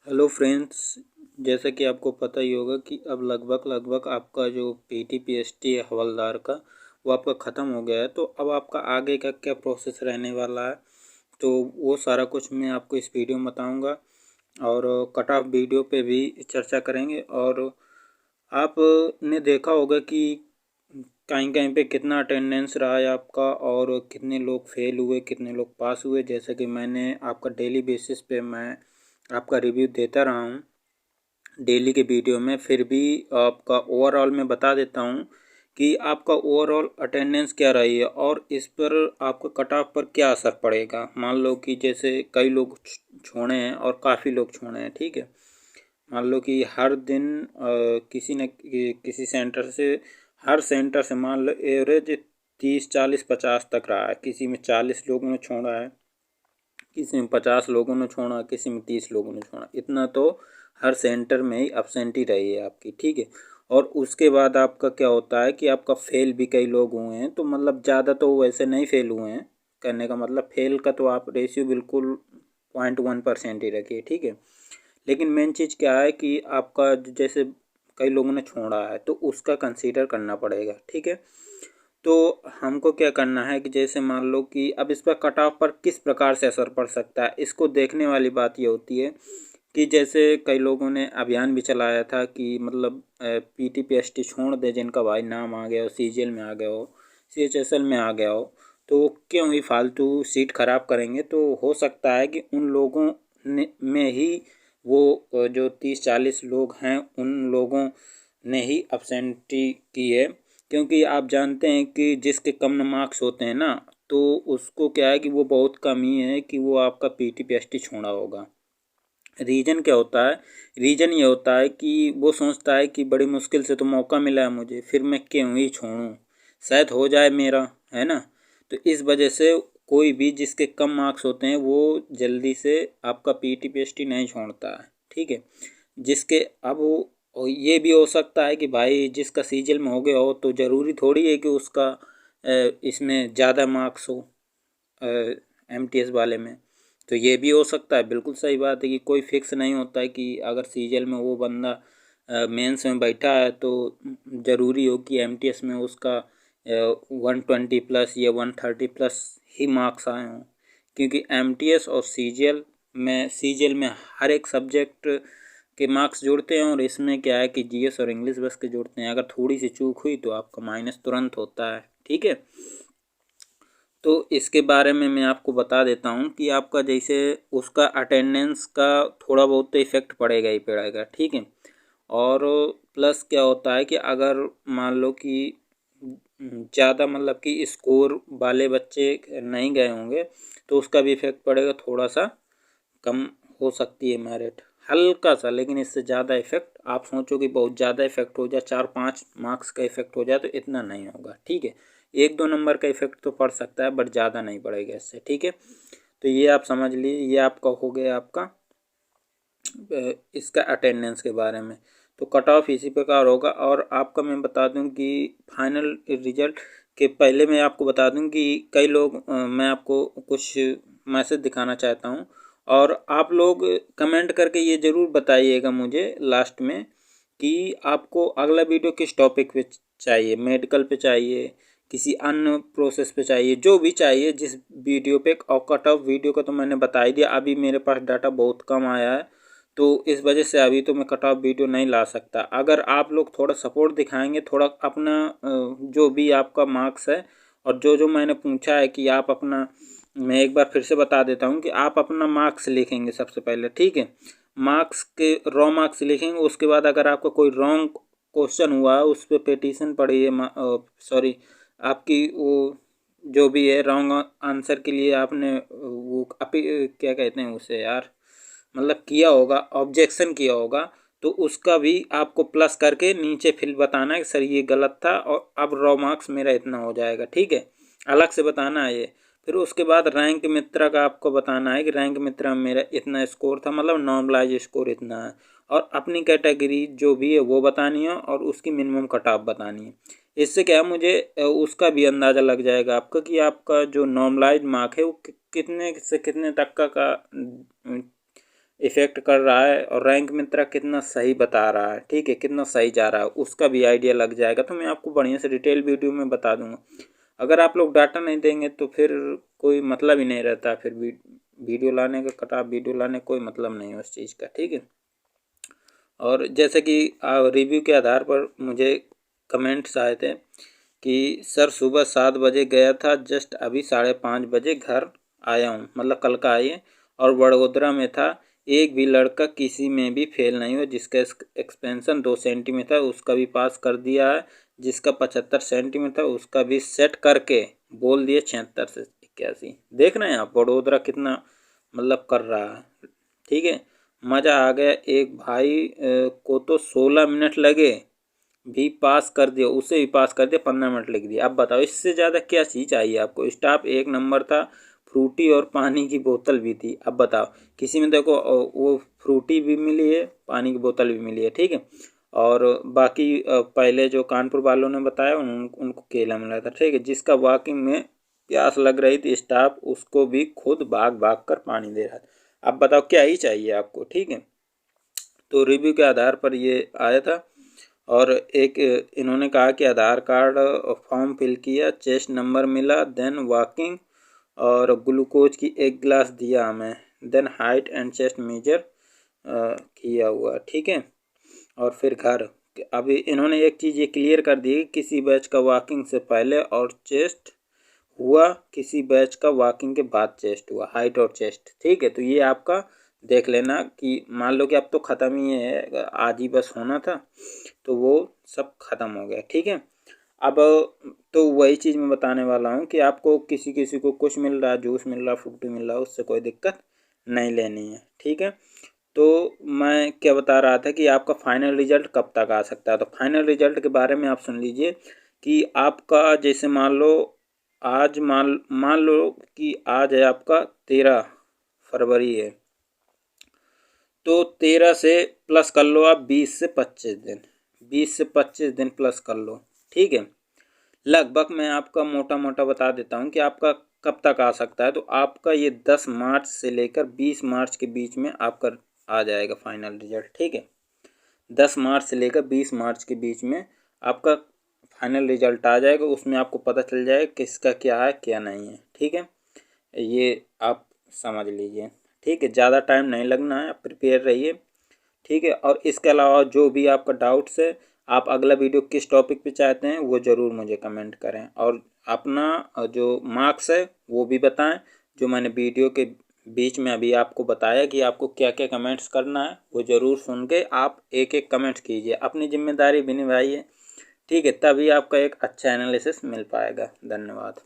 Hello friends, जैसा कि आपको पता ही होगा कि अब लगभग आपका जो पीटी पीएसटी है हवलदार का, वो आपका ख़त्म हो गया है। तो अब आपका आगे का क्या प्रोसेस रहने वाला है, तो वो सारा कुछ मैं आपको इस वीडियो में बताऊंगा। और कट ऑफ वीडियो पे भी चर्चा करेंगे। और आपने देखा होगा कि कहीं कहीं पे कितना अटेंडेंस रहा है आपका, और कितने लोग फेल हुए, कितने लोग पास हुए। जैसे कि मैंने आपका डेली बेसिस पे मैं आपका रिव्यू देता रहा हूँ डेली के वीडियो में, फिर भी आपका ओवरऑल मैं बता देता हूँ कि आपका ओवरऑल अटेंडेंस क्या रही है और इस पर आपका कट ऑफ पर क्या असर पड़ेगा। मान लो कि जैसे कई लोग छोड़े हैं और काफ़ी लोग छोड़े हैं, ठीक है। मान लो कि हर दिन किसी न किसी सेंटर से, हर सेंटर से मान लो एवरेज 30 40 50 तक रहा है। किसी में 40 लोगों ने छोड़ा है, किसी में 50 लोगों ने छोड़ा, किसी में 30 लोगों ने छोड़ा। इतना तो हर सेंटर में ही अपसेंटी रही है आपकी, ठीक है। और उसके बाद आपका क्या होता है कि आपका फेल भी कई लोग हुए हैं। तो मतलब ज़्यादा तो वैसे नहीं फेल हुए हैं, करने का मतलब फेल का तो आप रेशियो बिल्कुल 0.1% ही रखिए, ठीक है। लेकिन मेन चीज़ क्या है कि आपका जैसे कई लोगों ने छोड़ा है तो उसका कंसीडर करना पड़ेगा, ठीक है। तो हमको क्या करना है कि जैसे मान लो कि अब इस पर कट ऑफ पर किस प्रकार से असर पड़ सकता है, इसको देखने वाली बात ये होती है कि जैसे कई लोगों ने अभियान भी चलाया था कि मतलब पीटी पीएसटी छोड़ दे, जिनका भाई नाम आ गया हो, सीजीएल में आ गया हो, सीएचएसएल में आ गया हो, तो वो क्यों ही फालतू सीट खराब करेंगे। तो हो सकता है कि उन लोगों में ही वो जो 30 40 लोग हैं, उन लोगों ने ही अपसेंटी की है। क्योंकि आप जानते हैं कि जिसके कम मार्क्स होते हैं ना, तो उसको क्या है कि वो बहुत कम ही है कि वो आपका पीटी पीएसटी छोड़ा होगा। रीज़न क्या होता है? रीज़न ये होता है कि वो सोचता है कि बड़ी मुश्किल से तो मौका मिला है मुझे, फिर मैं क्यों ही छोड़ूं, शायद हो जाए मेरा, है ना। तो इस वजह से कोई भी जिसके कम मार्क्स होते हैं वो जल्दी से आपका पीटी पीएसटी नहीं छोड़ता है, ठीक है। जिसके अब और ये भी हो सकता है कि भाई जिसका सीजल में हो गया हो तो ज़रूरी थोड़ी है कि उसका इसमें ज़्यादा मार्क्स हो, एमटीएस वाले में। तो ये भी हो सकता है, बिल्कुल सही बात है कि कोई फिक्स नहीं होता है कि अगर सीजल में वो बंदा मेंस में बैठा है तो ज़रूरी हो कि एमटीएस में उसका 120 प्लस या 130 प्लस ही मार्क्स आए हों। क्योंकि एमटीएस और सीजीएल में हर एक सब्जेक्ट के मार्क्स जोड़ते हैं, और इसमें क्या है कि जीएस और इंग्लिश बस के जोड़ते हैं। अगर थोड़ी सी चूक हुई तो आपका माइनस तुरंत होता है, ठीक है। तो इसके बारे में मैं आपको बता देता हूँ कि आपका जैसे उसका अटेंडेंस का थोड़ा बहुत तो इफ़ेक्ट पड़ेगा ही पड़ेगा, ठीक है। और प्लस क्या होता है कि अगर मान लो कि ज़्यादा मतलब कि स्कोर वाले बच्चे नहीं गए होंगे तो उसका भी इफ़ेक्ट पड़ेगा, थोड़ा सा कम हो सकती है मेरिट, हल्का सा। लेकिन इससे ज़्यादा इफेक्ट आप सोचो कि बहुत ज़्यादा इफेक्ट हो जाए, 4 5 मार्क्स का इफेक्ट हो जाए, तो इतना नहीं होगा, ठीक है। 1 2 नंबर का इफेक्ट तो पड़ सकता है, बट ज़्यादा नहीं पड़ेगा इससे, ठीक है। तो ये आप समझ लीजिए, ये आपका हो गया आपका इसका अटेंडेंस के बारे में। तो कट ऑफ इसी प्रकार होगा। और आपका मैं बता दूं कि फाइनल रिजल्ट के पहले मैं आपको बता दूं कि कई लोग मैं आपको कुछ मैसेज दिखाना चाहता हूं, और आप लोग कमेंट करके ये ज़रूर बताइएगा मुझे लास्ट में कि आपको अगला वीडियो किस टॉपिक पे चाहिए, मेडिकल पे चाहिए, किसी अन्य प्रोसेस पे चाहिए, जो भी चाहिए जिस वीडियो पे। और कट ऑफ वीडियो का तो मैंने बता ही दिया, अभी मेरे पास डाटा बहुत कम आया है, तो इस वजह से अभी तो मैं कट ऑफ वीडियो नहीं ला सकता। अगर आप लोग थोड़ा सपोर्ट दिखाएंगे, थोड़ा अपना जो भी आपका मार्क्स है, और जो जो मैंने पूछा है कि आप अपना, मैं एक बार फिर से बता देता हूँ कि आप अपना मार्क्स लिखेंगे सबसे पहले, ठीक है। मार्क्स के रॉ मार्क्स लिखेंगे, उसके बाद अगर आपका कोई रॉन्ग क्वेश्चन हुआ उस पर पिटीशन पड़ी है, सॉरी, आपकी वो जो भी है रॉन्ग आंसर के लिए आपने वो क्या कहते हैं उसे यार, मतलब किया होगा, ऑब्जेक्शन किया होगा, तो उसका भी आपको प्लस करके नीचे फिर बताना है कि सर ये गलत था और अब रॉ मार्क्स मेरा इतना हो जाएगा, ठीक है। अलग से बताना है ये। फिर उसके बाद रैंक मित्रा का आपको बताना है कि रैंक मित्रा में मेरा इतना स्कोर था, मतलब नॉर्मलाइज स्कोर इतना है। और अपनी कैटेगरी जो भी है वो बतानी है, और उसकी मिनिमम कट ऑफ बतानी है। इससे क्या है, मुझे उसका भी अंदाज़ा लग जाएगा आपका कि आपका जो नॉर्मलाइज मार्क है वो कितने से कितने तक का इफ़ेक्ट कर रहा है और रैंक मित्रा कितना सही बता रहा है, ठीक है, कितना सही जा रहा है, उसका भी आइडिया लग जाएगा। तो मैं आपको बढ़िया से डिटेल वीडियो में बता दूंगा। अगर आप लोग डाटा नहीं देंगे तो फिर कोई मतलब ही नहीं रहता, फिर वीडियो लाने का, कट ऑफ वीडियो लाने का कोई मतलब नहीं है उस चीज़ का, ठीक है। और जैसे कि रिव्यू के आधार पर मुझे कमेंट्स आए थे कि सर सुबह 7 बजे गया था, जस्ट अभी 5:30 बजे घर आया हूँ, मतलब कल का आइए, और वडोदरा में था। एक भी लड़का किसी में भी फेल नहीं हुआ। जिसका एक्सपेंशन 2 सेंटीमीटर उसका भी पास कर दिया है, जिसका 75 सेंटीमीटर उसका भी सेट करके बोल दिए 76 से 81। देख रहे हैं आप वडोदरा कितना मतलब कर रहा है, ठीक है। मज़ा आ गया। एक भाई को तो 16 मिनट लगे भी पास कर दिया, उसे भी पास कर दिया, 15 मिनट लिख दिया। अब बताओ इससे ज़्यादा क्या चीज़ चाहिए आपको। स्टाफ एक नंबर था, फ्रूटी और पानी की बोतल भी थी। अब बताओ किसी में देखो वो फ्रूटी भी मिली है, पानी की बोतल भी मिली है, ठीक है। और बाकी पहले जो कानपुर वालों ने बताया उनको केला मिला था, ठीक है। जिसका वाकई में प्यास लग रही थी, स्टाफ उसको भी खुद भाग भाग कर पानी दे रहा था। अब बताओ क्या ही चाहिए आपको, ठीक है। तो रिव्यू के आधार पर ये आया था। और एक इन्होंने कहा कि आधार कार्ड फॉर्म फिल किया, चेस्ट नंबर मिला, देन वॉकिंग और ग्लूकोज की 1 गिलास दिया हमें, then height and chest measure किया हुआ, ठीक है। और फिर घर। अभी इन्होंने एक चीज़ ये क्लियर कर दी, किसी बैच का वॉकिंग से पहले और चेस्ट हुआ, किसी बैच का वॉकिंग के बाद चेस्ट हुआ, हाइट और चेस्ट, ठीक है। तो ये आपका देख लेना कि मान लो कि अब तो ख़त्म ही है, आज ही बस होना था, तो वो सब ख़त्म हो गया, ठीक है। अब तो वही चीज़ मैं बताने वाला हूँ कि आपको किसी किसी को कुछ मिल रहा है, जूस मिल रहा है, फ्रूटी मिल रहा है, उससे कोई दिक्कत नहीं लेनी है, ठीक है। तो मैं क्या बता रहा था कि आपका फाइनल रिजल्ट कब तक आ सकता है। तो फाइनल रिजल्ट के बारे में आप सुन लीजिए कि आपका जैसे मान लो आज मान लो कि आज है आपका 13 फरवरी है, तो 13 से प्लस कर लो आप 20 से 25 दिन, 20 से 25 दिन प्लस कर लो, ठीक है। लगभग मैं आपका मोटा मोटा बता देता हूँ कि आपका कब तक आ सकता है। तो आपका ये 10 मार्च से लेकर 20 मार्च के बीच में आपका आ जाएगा फाइनल रिजल्ट, ठीक है। 10 मार्च से लेकर 20 मार्च के बीच में आपका फाइनल रिजल्ट आ जाएगा। उसमें आपको पता चल जाएगा किसका क्या है क्या नहीं है, ठीक है। ये आप समझ लीजिए, ठीक है। ज़्यादा टाइम नहीं लगना है, प्रिपेयर रहिए, ठीक है। और इसके अलावा जो भी आपका डाउट्स है, आप अगला वीडियो किस टॉपिक पे चाहते हैं वो ज़रूर मुझे कमेंट करें। और अपना जो मार्क्स है वो भी बताएं, जो मैंने वीडियो के बीच में अभी आपको बताया कि आपको क्या क्या कमेंट्स करना है, वो ज़रूर सुन के आप एक एक कमेंट्स कीजिए, अपनी जिम्मेदारी भी निभाइए, ठीक है। तभी आपका एक अच्छा एनालिसिस मिल पाएगा। धन्यवाद।